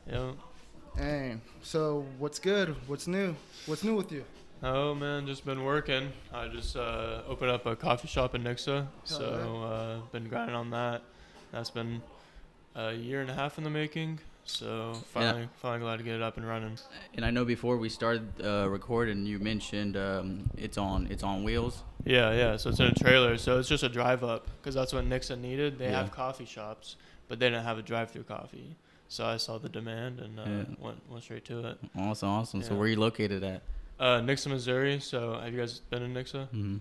Yeah. Dang. So what's good? What's new? What's new with you? Oh man, just been working. I just opened up a coffee shop in Nixa, so been grinding on that. That's been a year and a half in the making. So finally glad to get it up and running. And I know before we started recording, you mentioned it's on wheels. Yeah. So it's in a trailer. So it's just a drive up because that's what Nixa needed. They have coffee shops, but they didn't have a drive-through coffee. So I saw the demand and went straight to it. Awesome. Yeah. So where are you located at? Nixa, Missouri. So have you guys been in Nixa? Mm-hmm.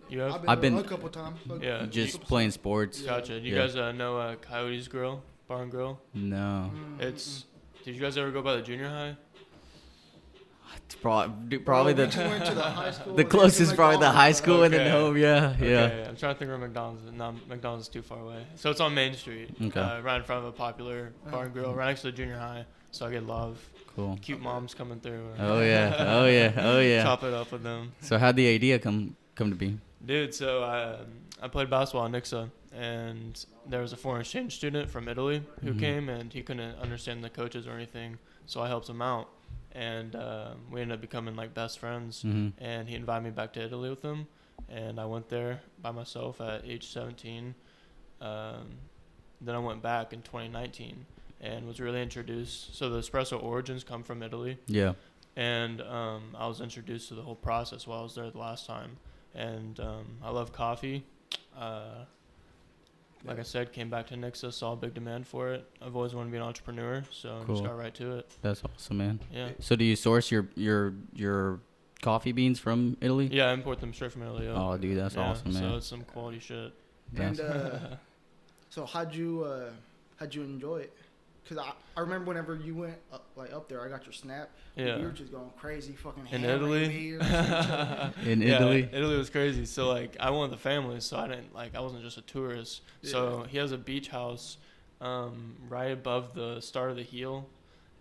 You have? I've been a couple times. Yeah. Just playing sports. Gotcha. Do you guys know Coyote's Grill, Bar and Grill? No. It's. Did you guys ever go by the junior high? Probably we went to the high school. The closest probably the high school and then home. Yeah. Okay. I'm trying to think where McDonald's is. No, McDonald's is too far away. So it's on Main Street. Okay. Right in front of a popular bar and grill, right next to the junior high. So I get love. Cool. Cute moms coming through. Oh yeah. Chop it up with them. So how'd the idea come to be? Dude, so I played basketball at Nixa, and there was a foreign exchange student from Italy who came, and he couldn't understand the coaches or anything, so I helped him out, and we ended up becoming like best friends, and he invited me back to Italy with him, and I went there by myself at age 17. Then I went back in 2019 and was really introduced. So the espresso origins come from Italy. Yeah. And I was introduced to the whole process while I was there the last time. And I love coffee. Like I said, came back to Nixa, saw a big demand for it. I've always wanted to be an entrepreneur, so just got right to it. That's awesome, man. Yeah. So do you source your coffee beans from Italy? Yeah, I import them straight from Italy. Yeah. Oh, dude, that's awesome, man. So it's some quality shit. And so how'd you enjoy it? Because I remember whenever you went up there, I got your snap. Yeah. You were just going crazy, fucking In hammering Italy? beers. In Italy? Italy was crazy. So like I went with the family, so I wasn't just a tourist. Yeah. So he has a beach house right above the start of the heel,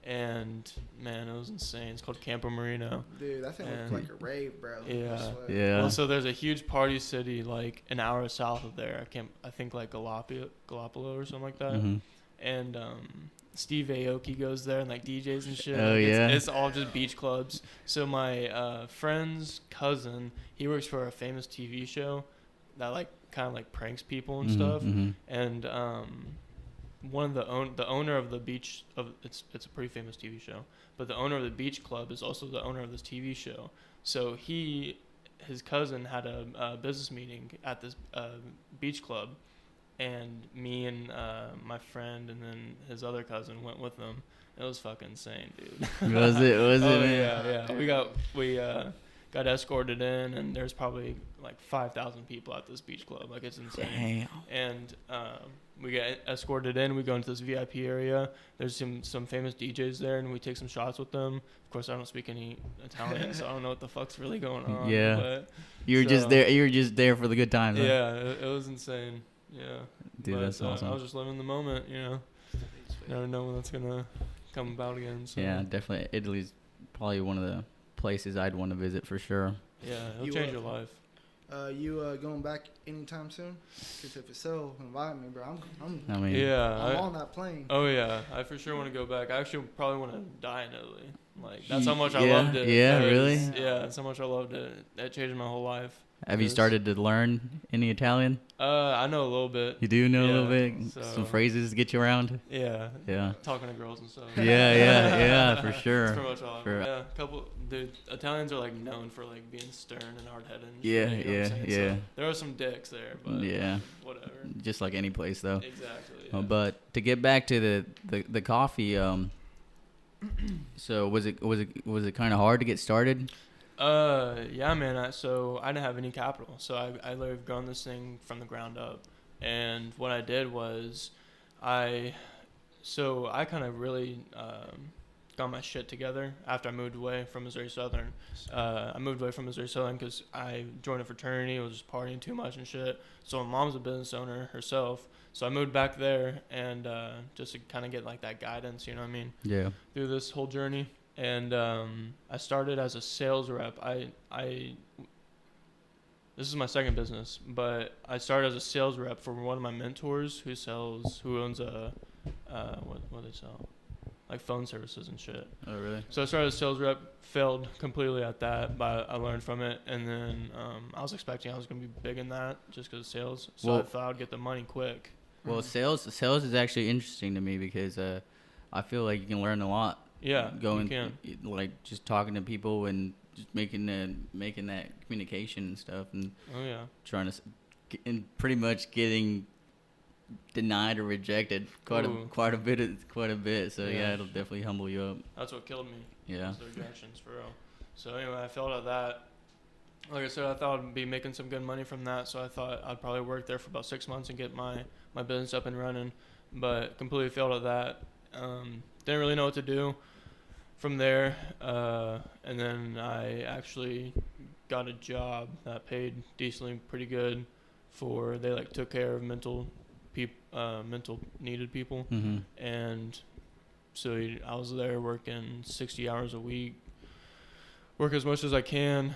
and man, it was insane. It's called Campo Marino. Dude, that thing looked like a rave, bro. Yeah. Yeah. Well, so there's a huge party city like an hour south of there. I think like Galapolo or something like that. Mm-hmm. And Steve Aoki goes there and like DJs and shit. Oh, like, yeah. It's all just beach clubs. So my friend's cousin, he works for a famous TV show that like kind of like pranks people and stuff. Mm-hmm. And one of the owner of the beach it's a pretty famous TV show, but the owner of the beach club is also the owner of this TV show. So his cousin had a business meeting at this beach club. And me and my friend and then his other cousin went with them. It was fucking insane, dude. Was it? Oh, Man? yeah. We got escorted in, and there's probably like 5,000 people at this beach club. Like, it's insane. Damn. And we get escorted in. We go into this VIP area. There's some famous DJs there, and we take some shots with them. Of course, I don't speak any Italian, so I don't know what the fuck's really going on. Yeah. But, You were just there. You were just there for the good times. Huh? Yeah, it was insane. Yeah. Dude, that's awesome. I was just living the moment, you know. Never know when that's gonna come about again. So. Yeah, definitely. Italy's probably one of the places I'd want to visit for sure. Yeah, it'll change your life. You going back anytime soon? Because if it's so, invite me, bro. I'm I'm on that plane. Oh yeah, I for sure want to go back. I actually probably want to die in Italy. Like that's how much I Yeah, loved it. yeah, really? Yeah, that's how much I loved it. That changed my whole life. Have you started to learn any Italian? I know a little bit. You do know a little bit? So, Some phrases to get you around? Yeah. Yeah. Talking to girls and stuff. Yeah, for sure. That's pretty much all. Sure. Yeah, dude, Italians are like known for like being stern and hard-headed. And Yeah, shit, you know what I'm saying? yeah. So, there are some dicks there, but Yeah. whatever. Just like any place, though. Exactly. Yeah. But to get back to the coffee, so was it kind of hard to get started? Yeah, man. So I didn't have any capital, so I literally grown this thing from the ground up. And what I did was, I kind of really got my shit together after I moved away from Missouri Southern. I moved away from Missouri Southern because I joined a fraternity, was just partying too much and shit. So my mom's a business owner herself, so I moved back there and just to kind of get like that guidance, you know what I mean? Yeah. Through this whole journey. And I started as a sales rep. This is my second business, but I started as a sales rep for one of my mentors who owns a what do they sell? like phone services and shit. Oh, really? So I started as a sales rep, failed completely at that, but I learned from it. And then I was expecting I was going to be big in that just because of sales. So I thought I'd get the money quick. Well, sales is actually interesting to me because I feel like you can learn a lot. Yeah, going you can. Like just talking to people and just making that communication and stuff, and trying to and pretty much getting denied or rejected quite a bit. So yeah, it'll definitely humble you up. That's what killed me. Yeah. The rejections, for real. So anyway, I failed at that. Like I said, I thought I'd be making some good money from that, so I thought I'd probably work there for about 6 months and get my business up and running, but completely failed at that. Didn't really know what to do from there, and then I actually got a job that paid decently pretty good they like took care of mental needed people, and so I was there working 60 hours a week, work as much as I can,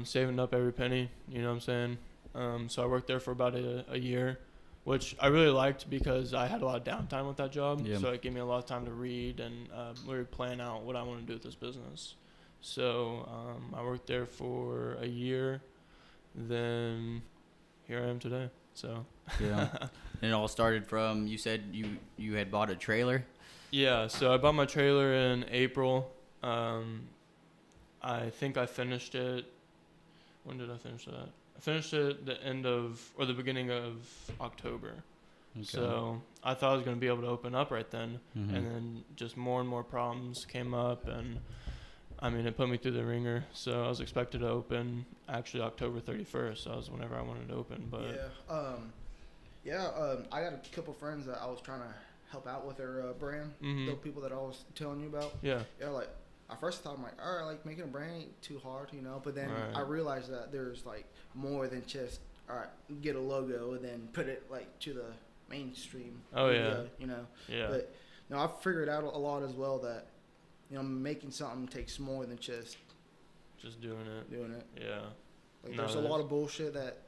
saving up every penny, you know what I'm saying? So I worked there for about a year, which I really liked because I had a lot of downtime with that job. Yeah. So it gave me a lot of time to read and really plan out what I want to do with this business. So I worked there for a year. Then here I am today. So yeah. And it all started from, you said you had bought a trailer? Yeah. So I bought my trailer in April. I think I finished it. When did I finish that? I finished it the beginning of October. Okay. So I thought I was going to be able to open up right then. And then just more and more problems came up, and I mean, it put me through the ringer. So I was expected to open actually October 31st. So that was whenever I wanted to open. But I got a couple friends that I was trying to help out with their brand. The people that I was telling you about. Yeah, like at first I thought, I'm like, all right, like making a brand ain't too hard, you know. But then I realized that there's like more than just, all right, get a logo and then put it like to the mainstream. Media, you know. Yeah. But you know, I figured out a lot as well that, you know, making something takes more than just doing it. Yeah. Like there's a lot of bullshit that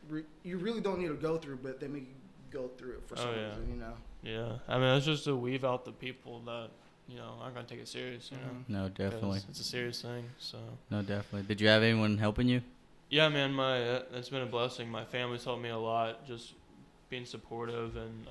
you really don't need to go through, but they make you go through it for some reason, you know. Yeah. I mean, it's just to weave out the people that, you know, aren't going to take it serious, you know. No, definitely. It's a serious thing, so. No, definitely. Did you have anyone helping you? Yeah, man, it's been a blessing. My family's helped me a lot, just being supportive, and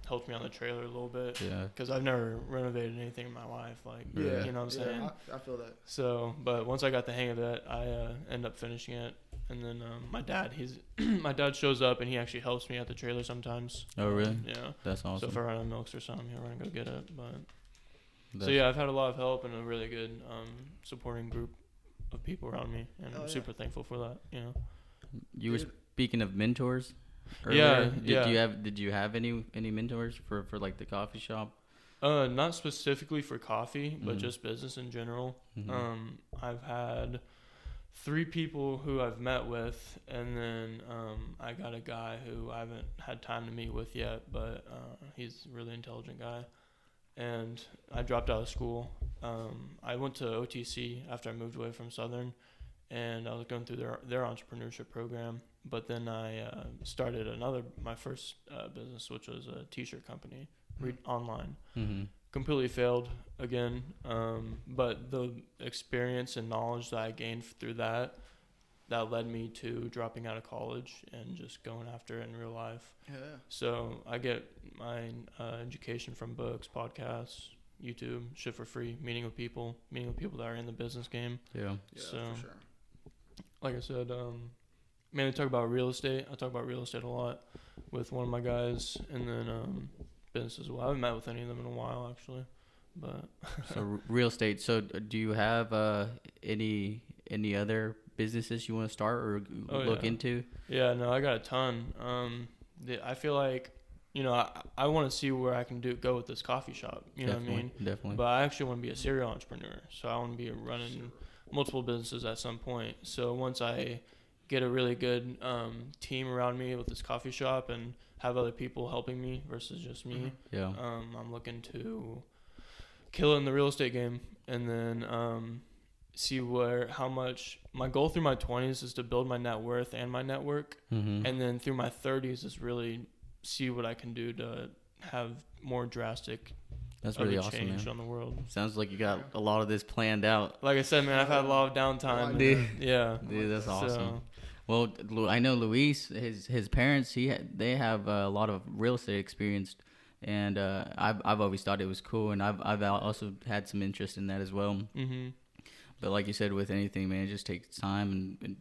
helped me on the trailer a little bit. Yeah. Because I've never renovated anything in my life, like, you know what I'm saying? I feel that. So, but once I got the hang of it, I end up finishing it. And then my dad my dad shows up, and he actually helps me at the trailer sometimes. Oh, really? Yeah. That's awesome. So if I run out of milks or something, he'll run and go get it. So yeah, I've had a lot of help and a really good supporting group of people around me, and I'm super thankful for that. You know. You were speaking of mentors earlier. Did you have any mentors for like the coffee shop? Not specifically for coffee, but just business in general. I've had 3 people who I've met with, and then I got a guy who I haven't had time to meet with yet, but he's a really intelligent guy. And I dropped out of school. I went to OTC after I moved away from Southern, and I was going through their entrepreneurship program. But then I started my first business, which was a t-shirt company, online. Completely failed again. But the experience and knowledge that I gained through that led me to dropping out of college and just going after it in real life. Yeah. So I get my education from books, podcasts, YouTube, shit for free, meeting with people that are in the business game. Yeah. So, for sure. Like I said, mainly talk about real estate. I talk about real estate a lot with one of my guys, and then business as well. I haven't met with any of them in a while, actually. But so real estate. So do you have any other businesses you want to start or look into? Yeah, no, I got a ton. I feel like, you know, I want to see where I can go with this coffee shop. You know what I mean? Definitely. But I actually want to be a serial entrepreneur. So I want to be running multiple businesses at some point. So once I get a really good team around me with this coffee shop and have other people helping me versus just me, I'm looking to kill it in the real estate game, and then see how much my goal through my 20s is to build my net worth and my network, and then through my 30s is really see what I can do to have more drastic That's really awesome, change man. on the world. Sounds like you got a lot of this planned out. Like I said, man, I've had a lot of downtime. Dude, dude, that's awesome. Well, I know Luis, his parents, they have a lot of real estate experience, and I've always thought it was cool, and I've also had some interest in that as well. Mm-hmm. But like you said, with anything, man, it just takes time and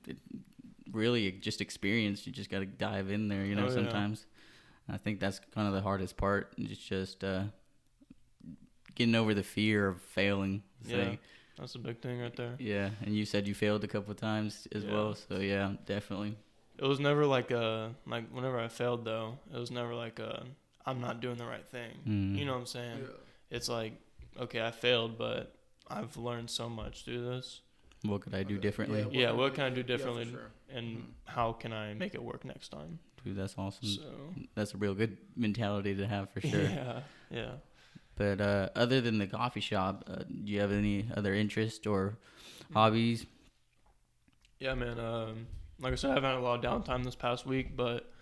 really just experience. You just got to dive in there, sometimes. I think that's kind of the hardest part. It's just getting over the fear of failing. Yeah, that's a big thing right there. Yeah, and you said you failed a couple of times as well, so yeah, definitely. It was never like whenever I failed though, it was never like I'm not doing the right thing. Mm. You know what I'm saying? Yeah. It's like, okay, I failed, but I've learned so much through this. What could I do differently? Yeah, what can I do differently, and how can I make it work next time? Dude, that's awesome. So, that's a real good mentality to have for sure. Yeah. But other than the coffee shop, do you have any other interest or hobbies? Yeah, man. Like I said, I haven't had a lot of downtime this past week, but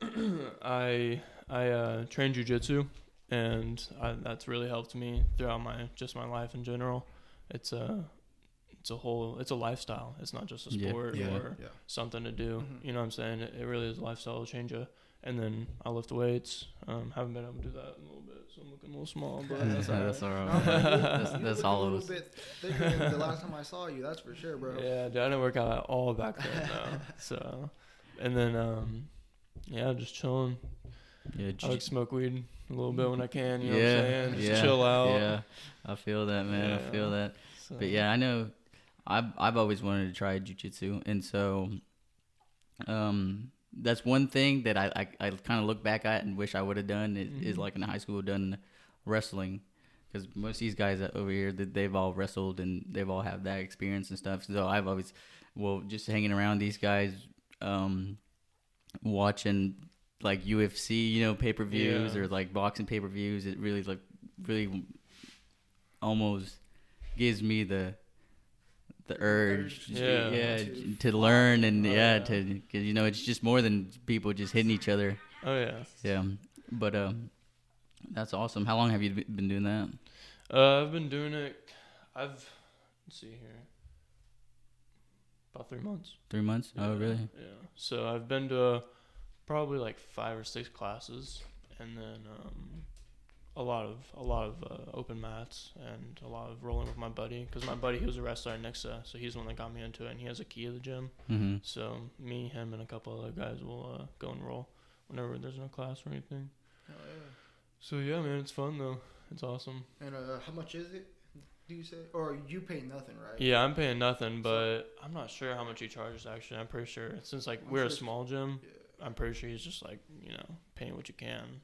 I train jiu-jitsu, and that's really helped me throughout my life in general. It's a lifestyle. It's not just a sport or something to do. Mm-hmm. You know what I'm saying? It really is a lifestyle changer. And then I lift weights. Haven't been able to do that in a little bit, so I'm looking a little small. But that's all right. That's all of us. A little bit thicker than the last time I saw you. That's for sure, bro. Yeah, dude, I didn't work out at all back then. No. So, and then just chilling. Yeah, I like smoke weed a little bit when I can. You know what I'm saying? Just chill out. Yeah, I feel that, man. I feel that. So. But yeah, I know. I've always wanted to try jiu-jitsu, and so that's one thing that I kind of look back at and wish I would have done is like in high school done wrestling, because most of these guys over here, they've all wrestled and they've all had that experience and stuff. So I've always, just hanging around these guys, watching like UFC, pay-per-views or like boxing pay-per-views. It really almost gives me the urge to learn and because it's just more than people just hitting each other. But that's awesome. How long have you been doing that? I've been doing it, let's see here, about 3 months. 3 months? Oh, really? Yeah. So I've been to probably like 5 or 6 classes, and then a lot of open mats and a lot of rolling with my buddy, because my buddy, he was a wrestler at Nixa, so he's the one that got me into it, and he has a key to the gym. Mm-hmm. So me, him, and a couple other guys will go and roll whenever there's no class or anything. Oh yeah. So yeah, man, it's fun though. It's awesome. And how much is it? Do you say, or you pay nothing, right? Yeah, I'm paying nothing, but I'm not sure how much he charges actually. I'm pretty sure since we're a small gym, I'm pretty sure he's just like paying what you can.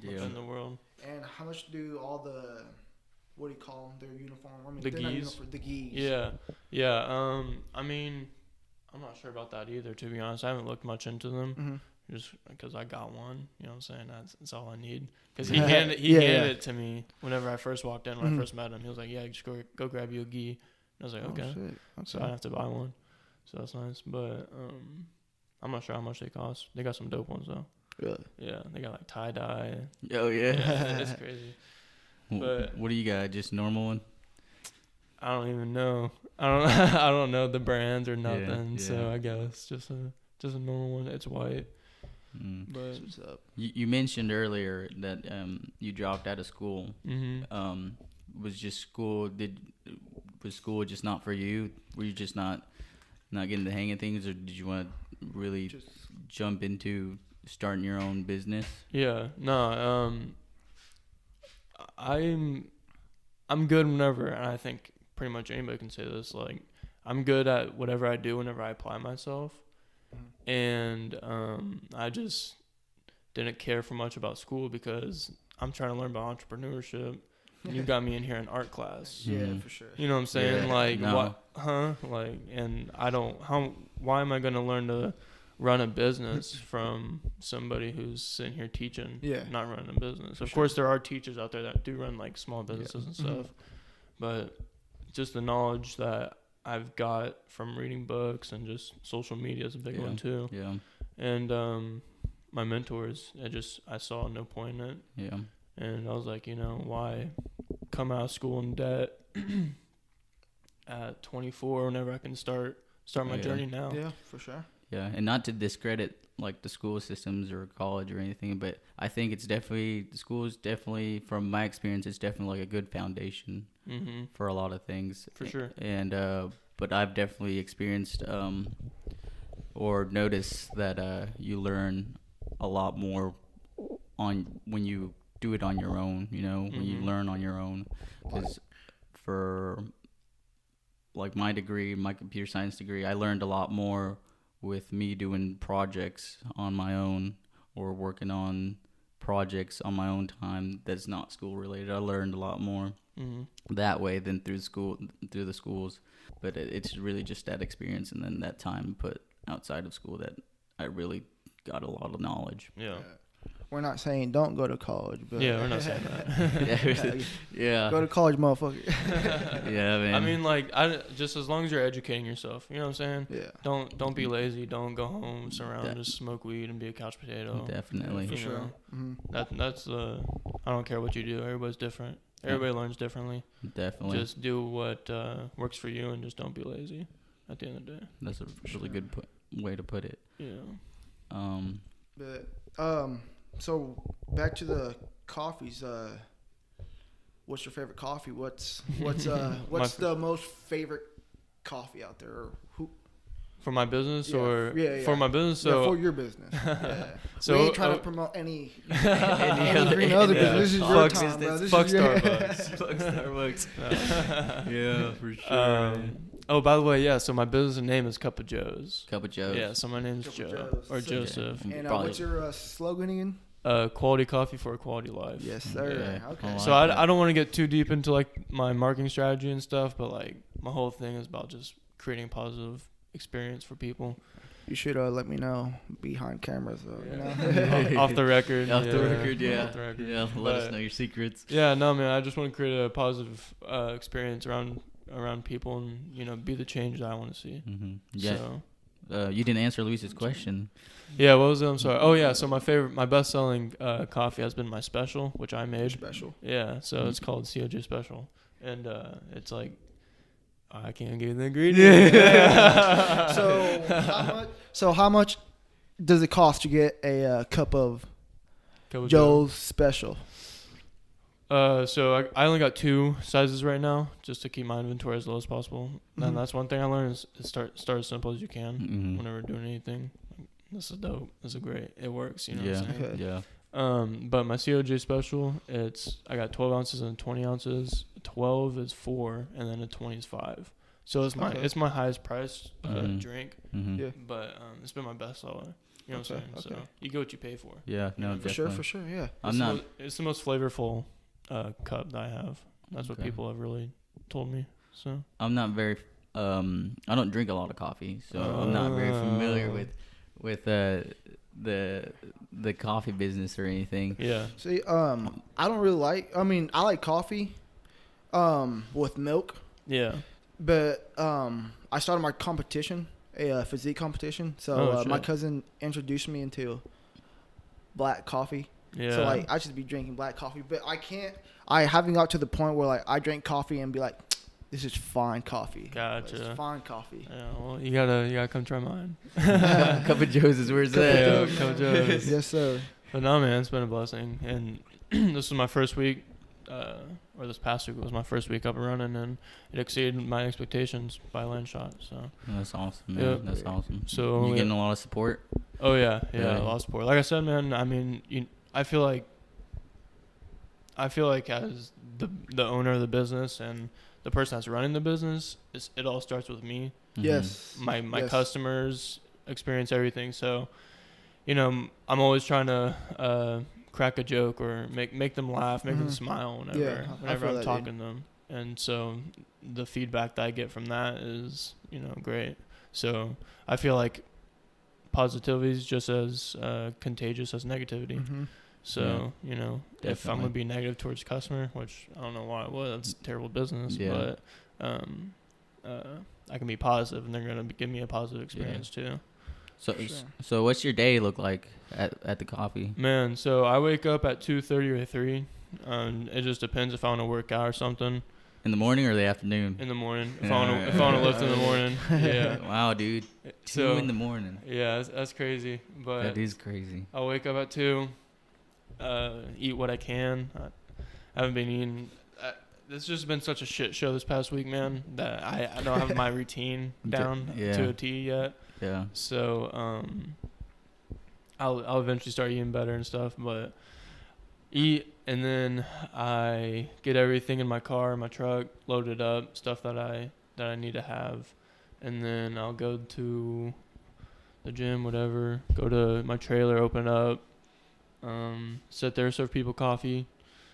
In the world. And how much do all the, what do you call them, their uniform? I mean, the gis? The gis. Yeah. I mean, I'm not sure about that either, to be honest. I haven't looked much into them, just because I got one. You know what I'm saying? That's all I need. Because he handed it to me whenever I first walked in. When I first met him, he was like, "Yeah, just go grab you a gi." And I was like, "Okay." So I have to buy one. So that's nice. But I'm not sure how much they cost. They got some dope ones though. Really? Yeah, they got like tie dye. Oh yeah, it's crazy. But what do you got? Just normal one? I don't even know. I don't know the brands or nothing. Yeah. So I guess just a normal one. It's white. But what's up? You mentioned earlier that you dropped out of school. Mm-hmm. Was school just not for you? Were you just not getting the hang of things, or did you want to really jump into starting your own business? Yeah, no, I'm good whenever, and I think pretty much anybody can say this, like, I'm good at whatever I do whenever I apply myself, and I just didn't care for much about school because I'm trying to learn about entrepreneurship, and you got me in here in art class. Yeah, for sure. You know what I'm saying? Yeah. Like, No. what, like, and why am I going to learn to run a business from somebody who's sitting here teaching, not running a business? Of course, there are teachers out there that do run like small businesses and stuff, but just the knowledge that I've got from reading books and just social media is a big one too. Yeah. And my mentors, I saw no point in it. Yeah. And I was like, why come out of school in debt at 24 whenever I can start my journey now? Yeah, for sure. Yeah, and not to discredit like the school systems or college or anything, but I think it's definitely, the school is definitely, from my experience, it's definitely like a good foundation for a lot of things. For sure. And but I've definitely experienced or noticed that you learn a lot more on when you do it on your own, when you learn on your own. Because for like my degree, my computer science degree, I learned a lot more with me doing projects on my own or working on projects on my own time that's not school related. I learned a lot more that way than through the schools. But it's really just that experience and then that time put outside of school that I really got a lot of knowledge. Yeah. We're not saying don't go to college, but yeah, we're not saying that. Yeah. Go to college, motherfucker. Yeah, man. I mean, like, just as long as you're educating yourself, you know what I'm saying? Yeah. Don't be lazy. Don't go home, sit around, just smoke weed and be a couch potato. Definitely. For sure. That's I don't care what you do. Everybody's different. Everybody learns differently. Definitely. Just do what works for you and just don't be lazy at the end of the day. That's a really good way to put it. Yeah. So back to the coffees. What's your favorite coffee? What's the most favorite coffee out there? Or who? For my business for my business? So for your business. Yeah. So we ain't trying to promote any other business. This is your time, bro. Fuck Starbucks. Fuck Starbucks. Yeah, for sure. Oh, by the way, yeah. So my business name is Cup of Joe's. Cup of Joe's. Yeah. So my name's Joe or Joseph. And what's your slogan again? Quality coffee for a quality life. Yes, sir. Yeah. Okay. So I don't want to get too deep into like my marketing strategy and stuff, but like my whole thing is about just creating a positive experience for people. You should let me know behind cameras, though. Off the record. Off the record, yeah. Off the record. Yeah, let us know your secrets. Yeah, no, man. I just want to create a positive experience around people and be the change that I want to see. Yeah. So, you didn't answer Luis's question. Yeah, what was it? I'm sorry. Oh yeah, so my best-selling coffee has been my special, which I made. Special. Yeah, so it's called COJ Special, and it's like I can't give you the ingredients. So how much does it cost to get a cup of Joe's Special? So I only got 2 sizes right now, just to keep my inventory as low as possible. And that's one thing I learned is start as simple as you can whenever doing anything. This is dope. This is great. It works. You know what I'm saying? Yeah. But my COJ Special, I got 12 ounces and 20 ounces. 12 is 4, and then a 20 is 5. So it's my highest price drink. Yeah. But it's been my best seller. You know what I'm saying? So you get what you pay for. Yeah. No. For sure. Yeah. It's the most flavorful cup that I have. That's what people have really told me. So I'm not very. I don't drink a lot of coffee, so I'm not very familiar with the coffee business or anything. Yeah. See, I don't really like. I mean, I like coffee, with milk. Yeah. But I started my competition, a physique competition. So my cousin introduced me into black coffee. Yeah. So like I should be drinking black coffee, but I haven't got to the point where like I drink coffee and be like, this is fine coffee. Gotcha. It's fine coffee. Yeah, well, you gotta come try mine. Cup of Joe's is where it's at. Yeah, Cup of Joe's. Yes, sir. But no, man, it's been a blessing. And this was my first week, or this past week was my first week up and running, and it exceeded my expectations by a land shot. So that's awesome, man. Yeah. That's awesome. So you getting a lot of support? Oh yeah, a lot of support. Like I said, man, I mean, I feel like as the owner of the business and the person that's running the business, it all starts with me. Yes. My customers experience everything. So, I'm always trying to crack a joke or make them laugh, make them smile whenever I'm talking to them. And so the feedback that I get from that is, great. So I feel like positivity is just as contagious as negativity. So, if I'm going to be negative towards customer, which I don't know why I would, that's terrible business, but I can be positive and they're going to give me a positive experience too. So what's your day look like at the coffee? Man, so I wake up at 2:30 or 3 It just depends if I want to work out or something. In the morning or the afternoon? In the morning. If I want to lift in the morning. Yeah. Wow, dude. 2 in the morning. Yeah, that's crazy. But that is crazy. I'll wake up at 2, eat what I can. I haven't been eating. This has just been such a shit show this past week, man, that I don't have my routine down to a T yet. Yeah. So I'll eventually start eating better and stuff, but eat, and then I get everything in my car, my truck, loaded up, stuff that I need to have, and then I'll go to the gym, whatever, go to my trailer, open up, sit there, serve people coffee.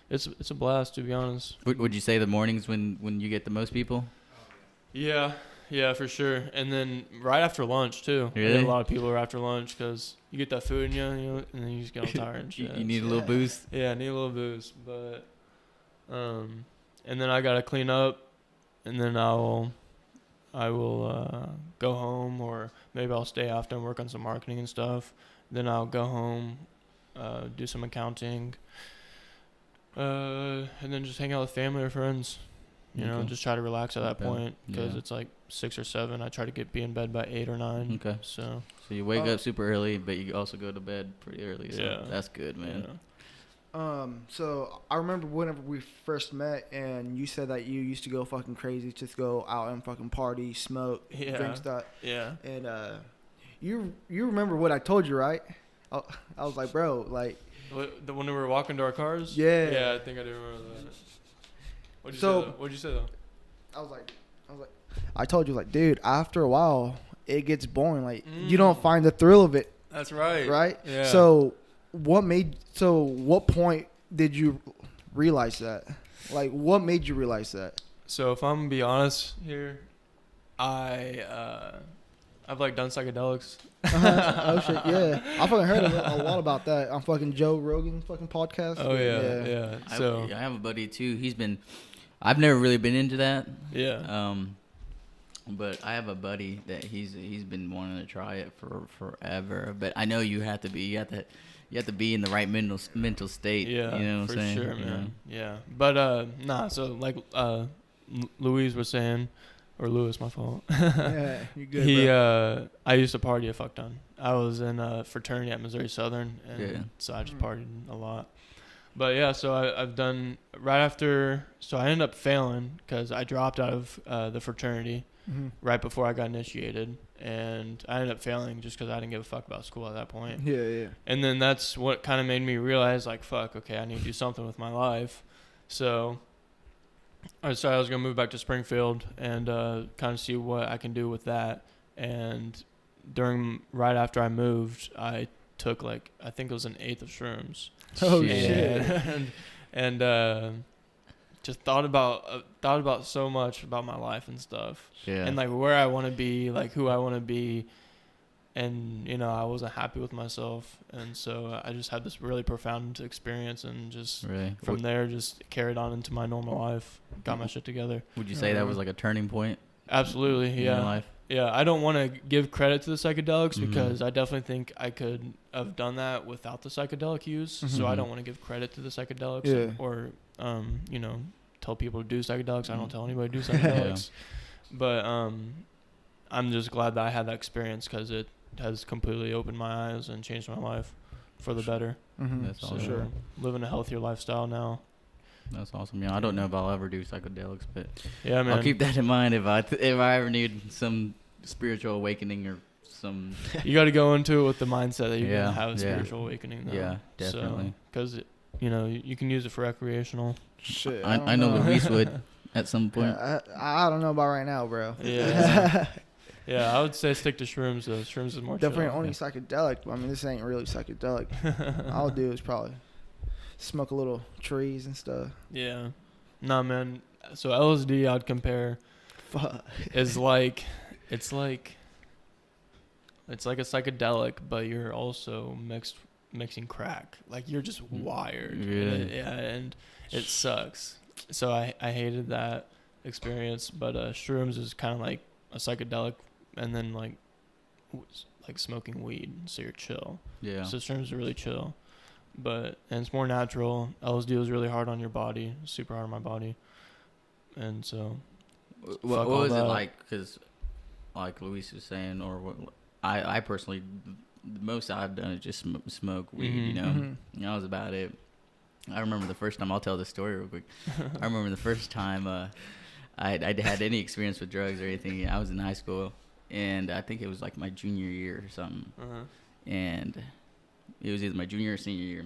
It's a blast, to be honest. Would you say the mornings when you get the most people? Yeah, for sure. And then right after lunch too. Really? I get a lot of people right after lunch because you get that food in you, and then you just get all tired and shit. You need a little boost. Yeah, I need a little boost, but and then I gotta clean up, and then I will go home, or maybe I'll stay after and work on some marketing and stuff. Then I'll go home, do some accounting. And then just hang out with family or friends, you know, just try to relax at that point, because it's like 6 or 7. I try to be in bed by 8 or 9. Okay. So you wake up super early, but you also go to bed pretty early. So yeah, that's good, man. Yeah. So I remember whenever we first met, and you said that you used to go fucking crazy, just go out and fucking party, smoke, drink stuff. Yeah. And you remember what I told you, right? I was like, bro, like. When we were walking to our cars? Yeah. Yeah, I think I do remember that. What'd you say though? I was like, I told you, like, dude, after a while, it gets boring. Like, you don't find the thrill of it. That's right. Right? Yeah. So what point did you realize that? Like, what made you realize that? So if I'm going to be honest here, I've like done psychedelics. Oh shit, yeah. I fucking heard a lot about that on fucking Joe Rogan's fucking podcast. Oh yeah. So I have a buddy too. I've never really been into that. Yeah. But I have a buddy that he's been wanting to try it for forever. But I know you have to be in the right mental state. Yeah. You know what I'm saying? For sure, man. Yeah. But so like Louise was saying. Or Lewis, my fault. Yeah, you're good, bro. I used to party a fuck ton. I was in a fraternity at Missouri Southern, and so I just partied a lot. But yeah, so I've done right after. So I ended up failing because I dropped out of the fraternity right before I got initiated, and I ended up failing just because I didn't give a fuck about school at that point. Yeah. And then that's what kind of made me realize, like, fuck, okay, I need to do something with my life. So I decided I was going to move back to Springfield and kind of see what I can do with that. And right after I moved, I took I think it was an 1/8 of shrooms. Oh shit! And just thought about so much about my life and stuff. Yeah. And like where I want to be, like who I want to be. And, you know, I wasn't happy with myself. And so I just had this really profound experience, and just from there just carried on into my normal life, got my shit together. Would you say that was like a turning point? Absolutely, yeah. In your life? Yeah, I don't want to give credit to the psychedelics because I definitely think I could have done that without the psychedelic use. So I don't want to give credit to the psychedelics or, you know, tell people to do psychedelics. I don't tell anybody to do psychedelics. But I'm just glad that I had that experience because it has completely opened my eyes and changed my life for the better. That's awesome. Sure. Living a healthier lifestyle now. That's awesome. Yeah, I don't know if I'll ever do psychedelics, but yeah, man. I'll keep that in mind if I ever need some spiritual awakening or some. You got to go into it with the mindset that you're gonna have a spiritual awakening. Though. Yeah, definitely. Because you know you can use it for recreational. Shit, I know Luis would at some point. I don't know about right now, bro. Yeah. Yeah, I would say stick to shrooms though. Shrooms is more definitely chill. only psychedelic. I mean, this ain't really psychedelic. All I'll do is probably smoke a little trees and stuff. Yeah. Nah, man. So LSD, I'd compare. Fuck. Is like it's like a psychedelic, but you're also mixing crack. Like you're just wired. Really? And it sucks. So I hated that experience. But shrooms is kind of like a psychedelic. And then like smoking weed, so you're chill. Yeah. So shrooms are really chill, and it's more natural. LSD was really hard on your body, super hard on my body, and so. What was it like? Because, like Luis was saying, or what I personally, the most I've done is just smoke weed. You know, and that was about it. I remember the first time. I'll tell this story real quick. I remember the first time I had any experience with drugs or anything. I was in high school, and I think it was like my junior year or something. And it was either my junior or senior year.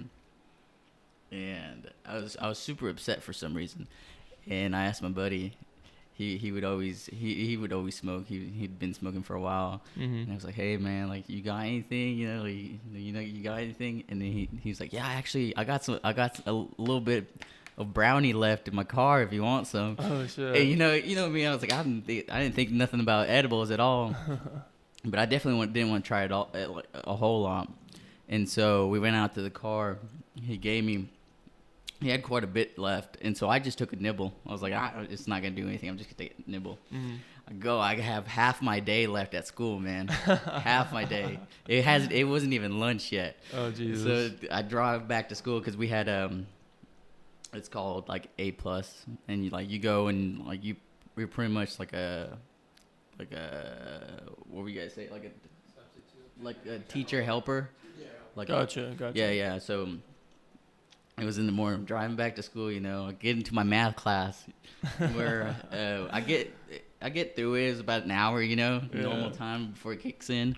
And I was super upset for some reason. And I asked my buddy. He would always smoke. He'd been smoking for a while, and I was like, "Hey man, like you got anything? You got anything?" And then he's like, "Yeah, actually, I got a little bit of brownie left in my car if you want some." Oh shit! And you know me, I was like, I didn't think nothing about edibles at all, but I definitely didn't want to try it all a whole lot. And so we went out to the car. He had quite a bit left, and so I just took a nibble. I was like, it's not going to do anything. I'm just going to take a nibble. I have half my day left at school, man. Half my day. It wasn't even lunch yet. Oh, Jesus. So I drive back to school because we had, it's called, like, A+, and, you go and, like, we're pretty much like a, what were you guys say? Like a teacher helper? Like Gotcha. Yeah, so... It was in the morning. I'm driving back to school, I get into my math class where I get through it. It's about an hour, normal time before it kicks in.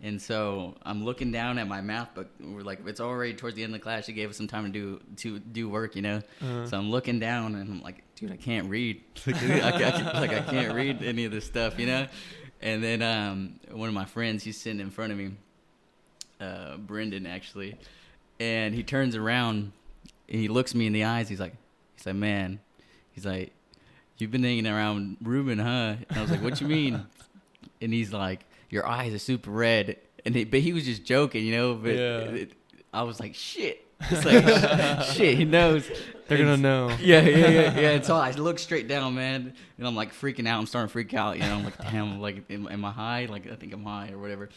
And so I'm looking down at my math book. We're like, it's already towards the end of the class. She gave us some time to do work, So I'm looking down and I'm like, dude, I can't read. I can't read any of this stuff, And then one of my friends, he's sitting in front of me, Brendan actually, and he turns around. And he looks me in the eyes. He's like, man, you've been hanging around Ruben, huh? And I was like, what you mean? And he's like, your eyes are super red. But he was just joking, But I was like, shit. It's like, shit, he knows. They're gonna know. Yeah. And so I look straight down, man, and I'm like freaking out. I'm starting to freak out, I'm like, damn, like, am I high? Like, I think I'm high or whatever.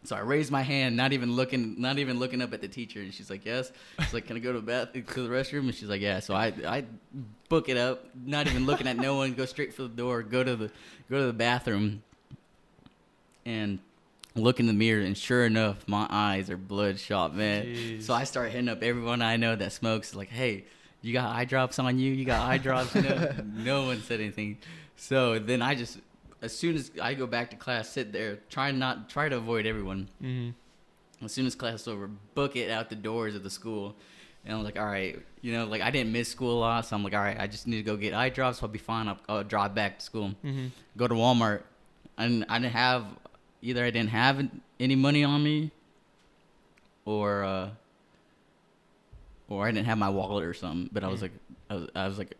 So I raised my hand, not even looking up at the teacher, and she's like, "Yes." She's like, "Can I go to the restroom?" And she's like, "Yeah." So I book it up, not even looking at no one, go straight for the door, go to the bathroom, and look in the mirror, and sure enough, my eyes are bloodshot, man. Jeez. So I start hitting up everyone I know that smokes, like, "Hey, you got eye drops on you? You got eye drops?" No one said anything. So then I just. As soon as I go back to class, sit there, try to avoid everyone. As soon as class is over, book it out the doors of the school. And I was like, all right, I didn't miss school a lot, so I'm like, all right, I just need to go get eye drops, so I'll be fine. I'll drive back to school. Go to Walmart. And I didn't have any money on me, or I didn't have my wallet or something. But I was like.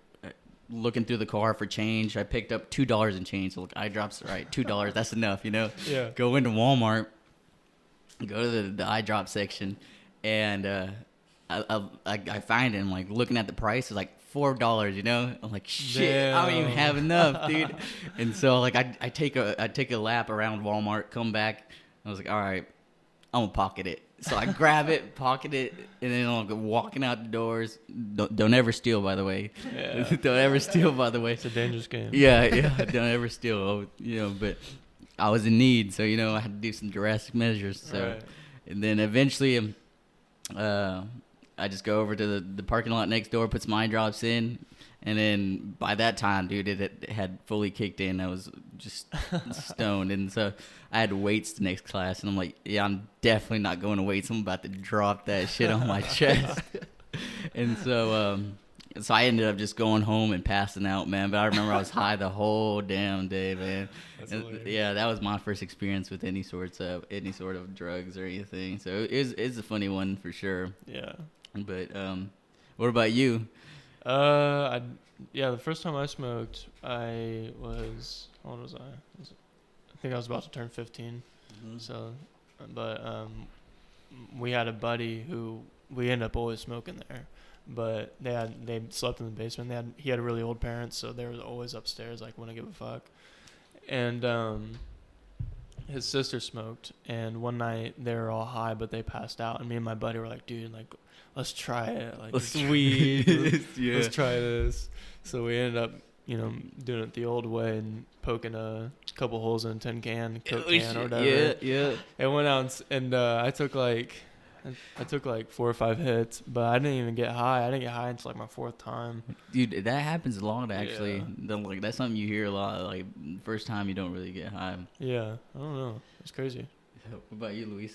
Looking through the car for change. I picked up $2 in change. So look, eye drops, right? $2, that's enough, Yeah. Go into Walmart, go to the eye drop section, and I find it. I'm like looking at the price. It's like $4. I'm like, shit, damn. I don't even have enough, dude. And so like I take a lap around Walmart, come back. I was like, all right, I'm gonna pocket it. So I grab it, pocket it, and then I'm walking out the doors. Don't ever steal, by the way. Yeah. Don't ever steal, by the way. It's a dangerous game. Yeah. Don't ever steal. But I was in need, so I had to do some drastic measures. So, right. And then eventually, I just go over to the parking lot next door, put some eye drops in, and then by that time, dude, it had fully kicked in. I was just stoned, and so I had weights the next class, and I'm like, yeah, I'm definitely not going to weights. I'm about to drop that shit on my chest. And so I ended up just going home and passing out, man. But I remember I was high the whole damn day, man. Yeah, that was my first experience with any sort of drugs or anything. So it's a funny one for sure. Yeah. But what about you? The first time I smoked, how old was I? I think I was about to turn 15. So, but we had a buddy who we ended up always smoking there, but they slept in the basement. He had really old parents, so they were always upstairs, like wouldn't give a fuck. And his sister smoked, and one night they were all high, but they passed out, and me and my buddy were like, dude, like, let's try it. Like, it's weed. Let's try this. So we ended up, you know, doing it the old way and poking a couple holes in a tin can, Coke can, or whatever. Yeah. It went out, and I took like 4 or 5 hits, but I didn't even get high. I didn't get high until like my 4th time. Dude, that happens a lot actually. Like that's something you hear a lot. Like first time you don't really get high. Yeah, I don't know. It's crazy. What about you, Luis?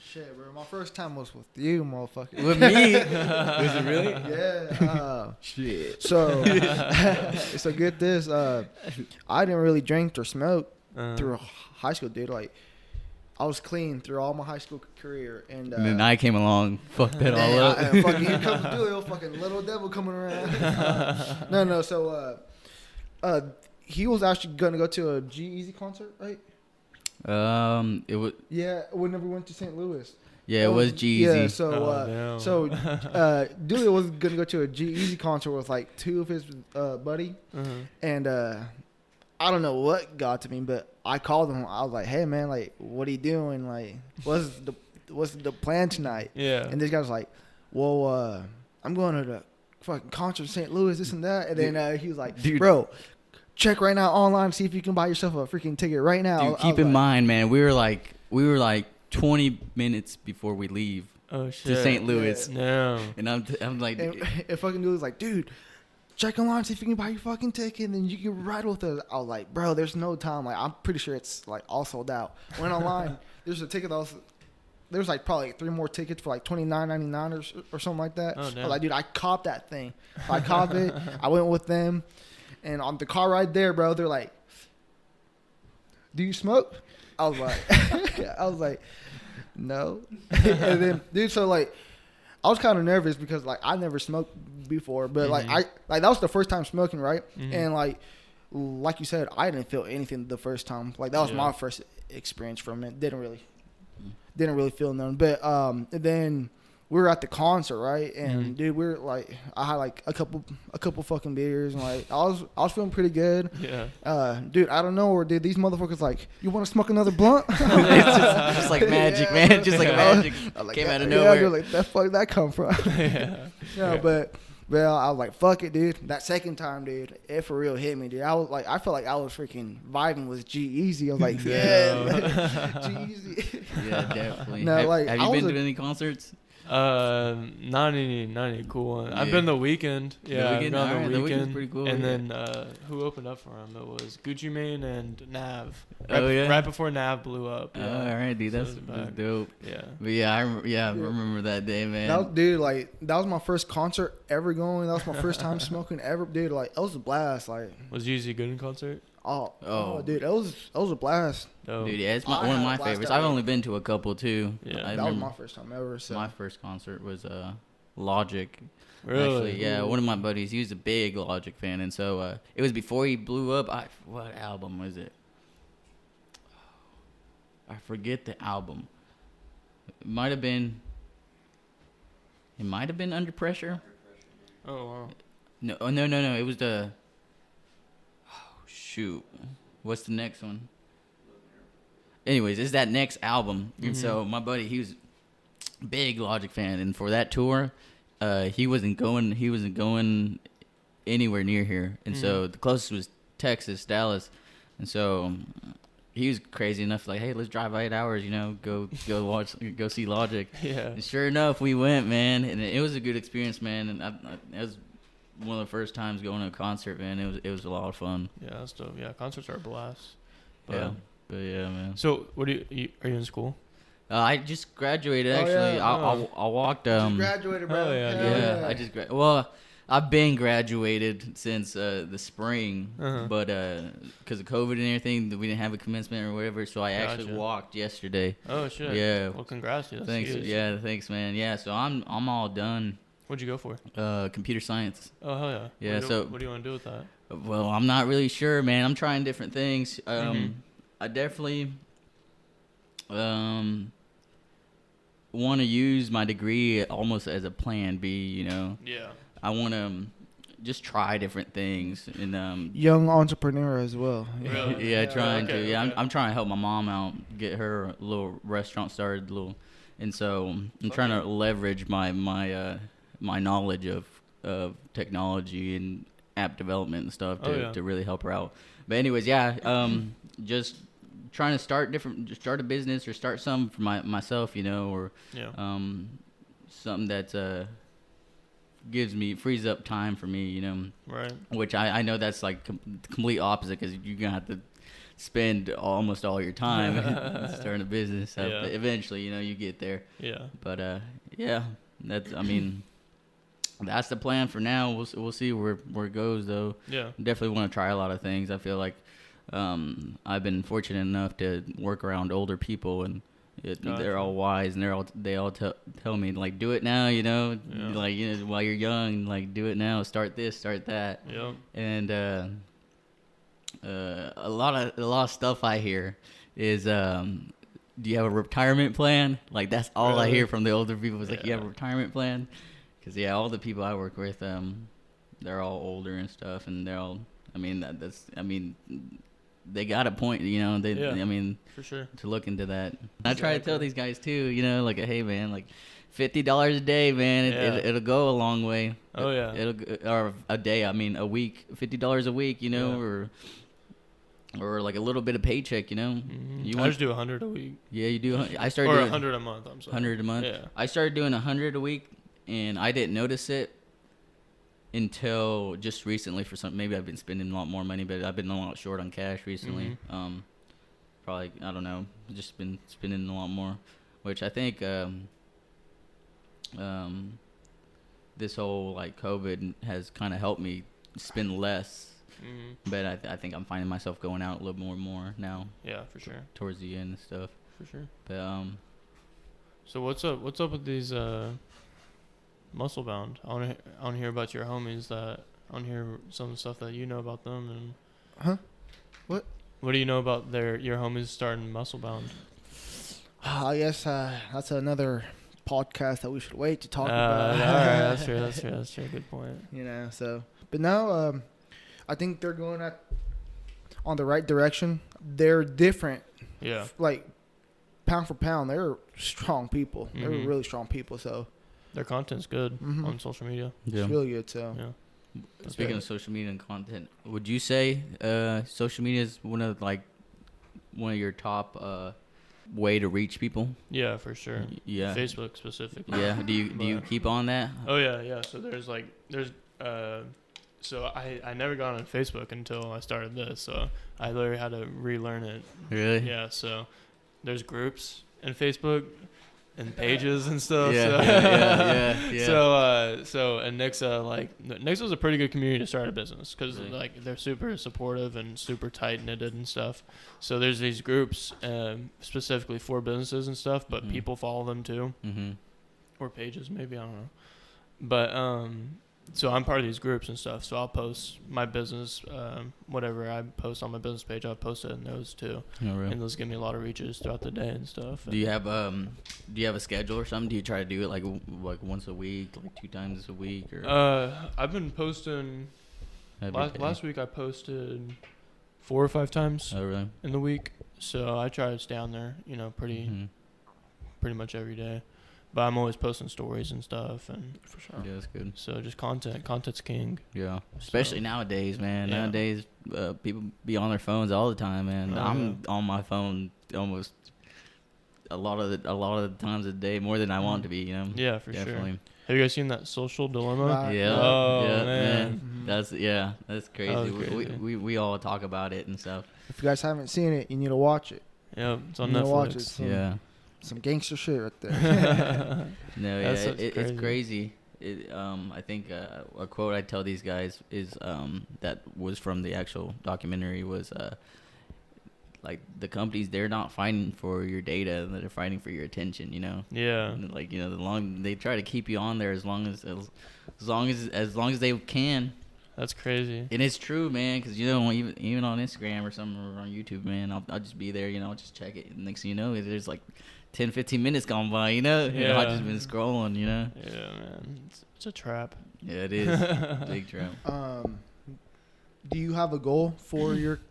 Shit, bro. My first time was with you, motherfucker. With me? Was it really? Yeah. Shit. So get this. I didn't really drink or smoke through high school, dude. Like, I was clean through all my high school career, and then I came along, fucked it all up. Fucking here comes Julio, fucking little devil coming around. No. So, he was actually gonna go to a G-Eazy concert, right? It was. Yeah, whenever we went to St. Louis. Yeah, it was G-Eazy. Yeah, so Julio was gonna go to a G-Eazy concert with like 2 of his buddy, and I don't know what got to me, but I called him. I was like, "Hey man, like, what are you doing? Like, what's the plan tonight?" Yeah. And this guy was like, "Well, I'm going to the fucking concert in St. Louis, this and that." And then he was like, "Bro, check right now online, see if you can buy yourself a freaking ticket right now." Dude, keep in mind, man, we were like 20 minutes before we leave. Oh shit. To St. Louis. Yeah. No. And I'm like, and fucking dude was like, "Dude, check online, see if you can buy your fucking ticket, and then you can ride with us." I was like, "Bro, there's no time. Like, I'm pretty sure it's like all sold out." Went online. There's a ticket that was. There's like probably 3 more tickets for like $29.99 or something like that. Oh, damn. I was like, dude, I copped that thing. I copped it. I went with them, and on the car ride there, bro, they're like, "Do you smoke?" I was like, "No." And then, dude, so like, I was kind of nervous because like I never smoked before, but like that was the first time smoking, right? And like you said, I didn't feel anything the first time. Like that was my first experience from it. Didn't really feel none. But and then we were at the concert, right? And dude, we were like, I had like a couple fucking beers, and like I was feeling pretty good. Yeah. Dude, I don't know where these motherfuckers like, "You want to smoke another blunt?" It's just like magic, man. Just like magic like, came out of nowhere. Yeah, like, "That fuck that come from?" But well, I was like, "Fuck it, dude." That second time, dude, it for real hit me, dude. I felt like I was freaking vibing with G-Eazy. I was like, yeah, G-Eazy. Yeah, definitely. No, have you been to any concerts? Not any cool one. I've been The Weeknd. Yeah, I've gone The Weeknd's pretty cool. And then who opened up for him? It was Gucci Mane and Nav. Right before Nav blew up. Yeah. Oh, all right, dude, that's dope. Yeah. But I remember that day, man. That was my first concert ever going. That was my first time smoking ever, dude. Like, it was a blast. Like, was Yeezy good in concert? Oh, dude, it was a blast. Oh. Dude, yeah, it's one of my favorites. I've only been to a couple too. Yeah, that was my first time ever. So. My first concert was Logic. Really? Actually, yeah, one of my buddies, he was a big Logic fan, and so it was before he blew up. What album was it? I forget the album. It might have been Under Pressure. Oh wow. No. It was the. Shoot, what's the next one? Anyways, it's that next album, and so my buddy, he was a big Logic fan, and for that tour, he wasn't going anywhere near here, and so the closest was Texas, Dallas, and so he was crazy enough, like, "Hey, let's drive 8 hours, go see Logic." Yeah. And sure enough, we went, man, and it was a good experience, man, and it was one of the first times going to a concert, man. It was a lot of fun. Yeah, that's dope. Yeah, concerts are a blast. But yeah, man. So, what are you in school? I just graduated, actually. Yeah. I walked. Just graduated, bro. Oh, yeah. I just well, I've been graduated since the spring, but because of COVID and everything, we didn't have a commencement or whatever, so I actually walked yesterday. Oh shit. Yeah. Well, congrats. Thanks. Huge. Yeah, thanks, man. Yeah, so I'm all done. What'd you go for? Computer science. Oh hell yeah. Yeah. What do you want to do with that? Well, I'm not really sure, man. I'm trying different things. I definitely want to use my degree almost as a plan B. Yeah. I want to just try different things. And young entrepreneur as well. Really? Yeah, trying to. Yeah, I'm trying to help my mom out, get her a little restaurant started, and so I'm trying to leverage my knowledge of technology and app development and stuff to really help her out. But anyways, just trying to start a business or start something for myself, or something that frees up time for me, right? Which I know that's like complete opposite, because you're gonna have to spend almost all your time starting a business. So eventually, you get there. Yeah. But that's the plan for now. We'll see where it goes, though. Yeah. Definitely want to try a lot of things. I feel like I've been fortunate enough to work around older people, and they're all wise, and they all tell me, like, do it now, like, while you're young, like, do it now, start this, start that. Yeah. And a lot of stuff I hear is, do you have a retirement plan? Like, that's all I hear from the older people is like, you have a retirement plan? Because all the people I work with, they're all older and stuff, and they're all, they got a point, for sure, to look into that. I try to tell these guys too, like, hey man, like $50 a day, man, it'll go a long way. Oh yeah. Or a day, a week, $50 a week, or like a little bit of paycheck, I just do 100 a week. Yeah, you do. I started doing 100 a month. I'm sorry. 100 a month. Yeah. I started doing 100 a week, and I didn't notice it until just recently. Maybe I've been spending a lot more money, but I've been a lot short on cash recently. Mm-hmm. Probably, I don't know, just been spending a lot more, which I think this whole like COVID has kind of helped me spend less. Mm-hmm. But I think I'm finding myself going out a little more now. Yeah, for sure. Towards the end and stuff. For sure. But so what's up with these muscle bound? I want to hear about your homies. I want to hear some of the stuff that you know about them. And What do you know about your homies starting muscle bound? I guess that's another podcast that we should wait to talk about. All right, that's true. Good point. But now I think they're going on the right direction. They're different. Yeah. Like pound for pound, they're strong people. Mm-hmm. They're really strong people. So their content's good on social media. Yeah. It's really good. So yeah. Speaking of social media and content, would you say social media is one of your top way to reach people? Yeah, for sure. Yeah. Facebook specifically. Yeah. Do you keep on that? Oh yeah. So so I never got on Facebook until I started this. So I literally had to relearn it. Really? Yeah. So there's groups in Facebook and pages and stuff. Yeah. So and Nixa was a pretty good community to start a business, because like they're super supportive and super tight knitted and stuff. So there's these groups specifically for businesses and stuff, but people follow them too, or pages maybe, I don't know. But so I'm part of these groups and stuff. So I'll post my business, whatever I post on my business page, I'll post it in those too. Oh, really? And those give me a lot of reaches throughout the day and stuff. Do you have a schedule or something? Do you try to do it like once a week, like 2 times a week, or? I've been posting. Last week I posted 4 or 5 times. Oh, really? In the week. So I try to stay on there, pretty much every day. But I'm always posting stories and stuff, and for sure. Yeah, that's good. So just content's king. Yeah, especially nowadays, man. Yeah. Nowadays, people be on their phones all the time, man. I'm on my phone almost a lot of the times a day, more than I want to be. Yeah, for Definitely. Sure. Have you guys seen that Social Dilemma? Yeah. Oh yeah, man. That's crazy. That was crazy. We all talk about it and stuff. If you guys haven't seen it, you need to watch it. Yeah, it's on Netflix. Yeah. Some gangster shit right there. No, yeah, it's crazy. I think a quote I tell these guys is that was from the actual documentary was like the companies, they're not fighting for your data, they're fighting for your attention. Yeah. And they try to keep you on there as long as they can. That's crazy. And it's true, man, because, you know, even on Instagram or something or on YouTube, man, I'll just be there, you know, just check it. And next thing you know, there's like 10, 15 minutes gone by, you know? Yeah. I've just been scrolling, you know? Yeah, man. It's a trap. Yeah, it is. Big trap. Do you have a goal for your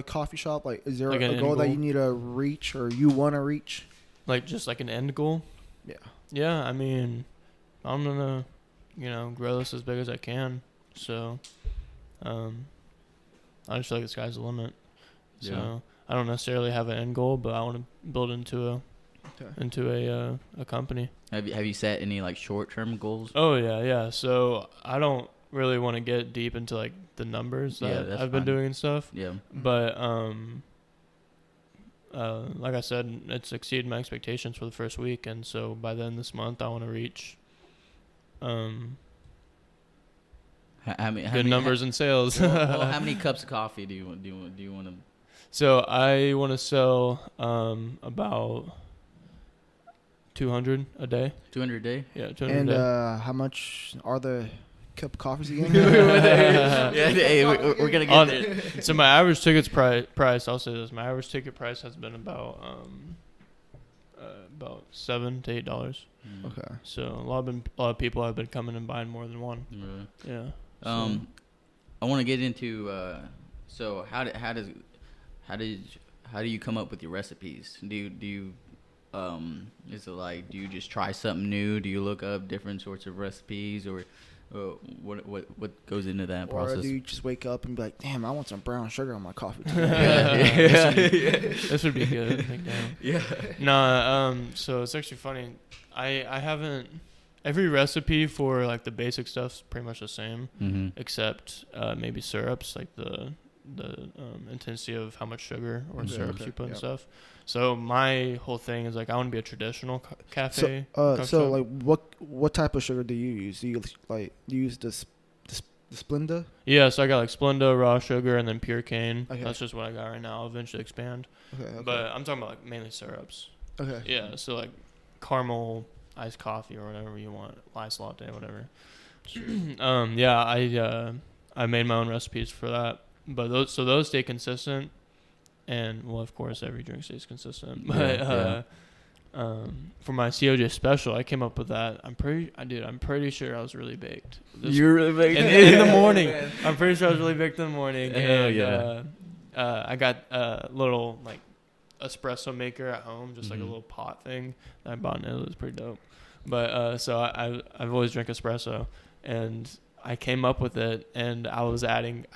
coffee shop? Like, is there like a goal that you need to reach or you want to reach? Like, just like an end goal? Yeah. Yeah, I mean, I'm going to, you know, grow this as big as I can. So, I just feel like the sky's the limit. So, yeah. I don't necessarily have an end goal, but I want to build into a company. Have you set any like short-term goals? Oh yeah. So I don't really want to get deep into like the numbers that I've been doing and stuff. Yeah. But like I said, it's exceeded my expectations for the first week, and so by the end of this month, I want to reach good numbers in sales. Well, how many cups of coffee do you want to? So I want to sell about 200 a day. 200 a day? Yeah, 200 a day. And how much are the cup of coffees again? Hey, we're going to get there. So my average ticket's price, I'll say this, my average ticket price has been about $7 to $8. Okay. So a lot of people have been coming and buying more than one. Really? Yeah. I want to get into so how do you come up with your recipes? Do you is it like, do you just try something new? Do you look up different sorts of recipes, or what goes into that process? Or do you just wake up and be like, damn, I want some brown sugar on my coffee This would be good. Yeah. Nah, so it's actually funny. I haven't. Every recipe for like the basic stuff's pretty much the same, except maybe syrups, like the intensity of how much sugar or syrups you put and stuff. So my whole thing is like, I want to be a traditional cafe. So like what type of sugar do you use? Do you use the Splenda? Yeah, so I got like Splenda, raw sugar, and then pure cane. Okay. That's just what I got right now. I'll eventually expand. Okay. But I'm talking about like mainly syrups. Okay. Yeah, so like caramel iced coffee or whatever you want, iced latte, whatever. I made my own recipes for that, but those stay consistent, and well, of course, every drink stays consistent. But for my COJ special, I came up with that. I'm pretty sure I was really baked. You're really baked in the morning. I'm pretty sure I was really baked in the morning. I got a little like espresso maker at home, just like a little pot thing that I bought in Italy. It was pretty dope. But so I've always drank espresso, and I came up with it, and I was adding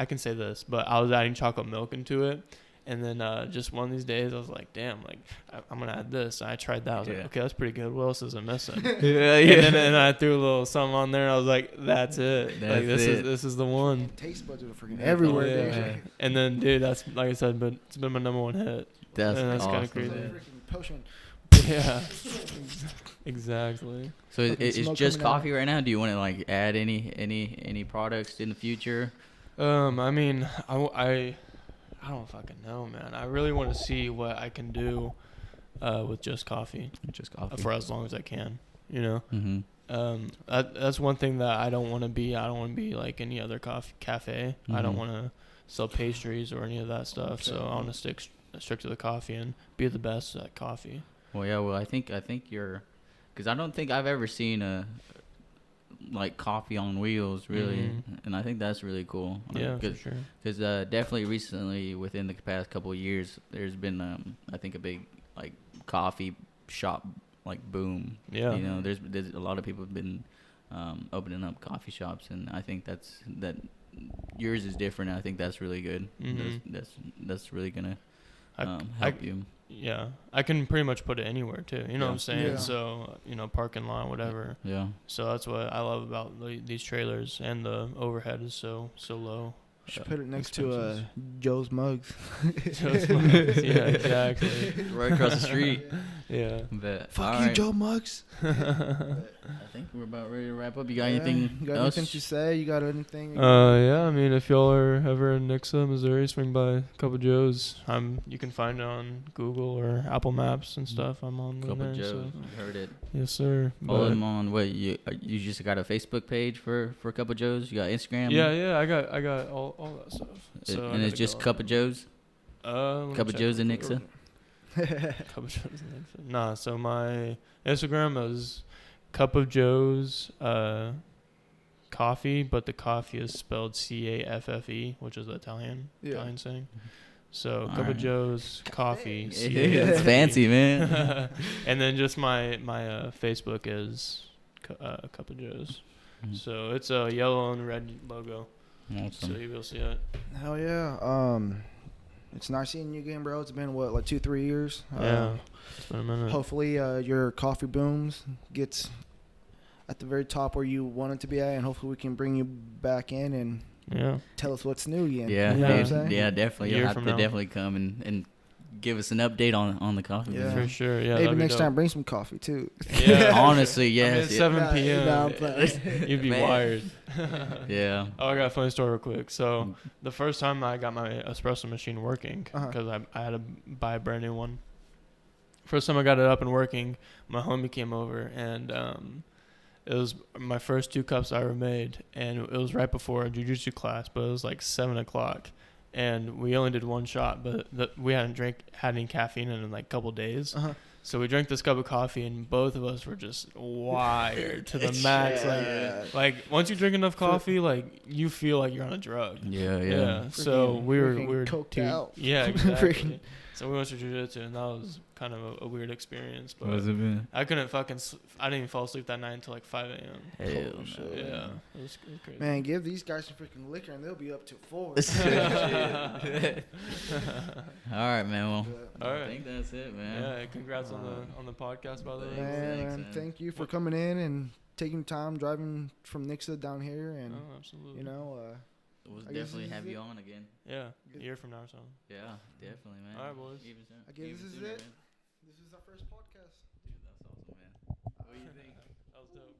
chocolate milk into it. And then just one of these days, I was like, damn, like, I'm going to add this. And I tried that. I was like, okay, that's pretty good. What else is it missing? And then I threw a little something on there, and I was like, that's it. This is the one. Taste buds are freaking everywhere, dude. And then, dude, that's, like I said, but it's been my number one hit. That's awesome. Kind of crazy. Potion. Yeah. Exactly. So it's just coffee right now? Do you want to, like, add any products in the future? I mean, I don't fucking know, man. I really want to see what I can do with just coffee. For as long as I can, you know? Mm-hmm. That's one thing that I don't want to be. I don't want to be like any other cafe. Mm-hmm. I don't want to sell pastries or any of that stuff. Okay. So I want to stick strict to the coffee and be the best at coffee. Well, yeah. Well, I think you're, because I don't think I've ever seen a like coffee on wheels, really, and I think that's really cool. Yeah, for sure. Because definitely recently, within the past couple of years, there's been I think a big like coffee shop like boom. Yeah, you know, there's a lot of people have been opening up coffee shops, and I think that yours is different. And I think that's really good. Mm-hmm. That's really gonna help you. Yeah, I can pretty much put it anywhere too. You know what I'm saying? Yeah. So, you know, parking lot, whatever. Yeah. So that's what I love about these trailers, and the overhead is so low. Should put it next to Joe's Mugs. Joe's Mugs. Yeah, exactly. Right across the street. Yeah. But fuck you, Joe Mugs. I think we're about ready to wrap up. You got anything else? Anything to say? You got anything? Yeah. I mean, if y'all are ever in Nixa, Missouri, swing by a Cup of Joe's. You can find it on Google or Apple Maps and stuff. I'm on Cup there. of Joe's. So. I heard it. Yes, sir. Follow him on what you just got a Facebook page for Cup of Joe's. You got Instagram. Yeah. I got all that stuff. So and it's just Cup of Joe's. Cup of Joe's in Nixa. Cup of Joe's in Nixa. Nah. So my Instagram is Cup of Joe's coffee, but the coffee is spelled CAFFE, which is the Italian saying. So Cup of Joe's coffee. It's fancy, man. And then just my Facebook is Cup of Joe's. Mm-hmm. So it's a yellow and red logo. Awesome. So you will see it. Hell yeah. It's nice seeing you again, bro. It's been what, like 2-3 years? Yeah. It's been a minute. Hopefully your coffee booms gets at the very top where you want it to be at, and hopefully we can bring you back in and tell us what's new again. Yeah, you know what I'm saying? Yeah, definitely. You'll have to definitely come and give us an update on the coffee. Yeah, for sure. Yeah, maybe next time bring some coffee too. Yeah, honestly, yes. I mean, it's 7 p.m. You'd be wired. Yeah. Oh, I got a funny story real quick. So the first time I got my espresso machine working, because I had to buy a brand new one. First time I got it up and working, my homie came over, and it was my first 2 cups I ever made, and it was right before a jiu-jitsu class, but it was like 7 o'clock. And we only did 1 shot, but we hadn't had any caffeine in like a couple days. So we drank this cup of coffee, and both of us were just wired to the max. Like once you drink enough coffee, like you feel like you're on a drug. Yeah. So we were coked out. Yeah, exactly. So we went to jiu-jitsu, and that was kind of a weird experience. But what has it been? I couldn't I didn't even fall asleep that night until like 5 a.m. Hell shit. Yeah. It was crazy. Man, give these guys some freaking liquor, and they'll be up to 4. All right, man. Well, I think that's it, man. Yeah, congrats on the podcast, by the way. Man, thank you for coming in and taking time driving from Nixa down here, and absolutely. You know, we'll definitely have you on again. Yeah, a year from now or something. Yeah, definitely, man. All right, boys. I guess this is it. This is our first podcast. Dude, that's awesome, man. What do you think? That was dope.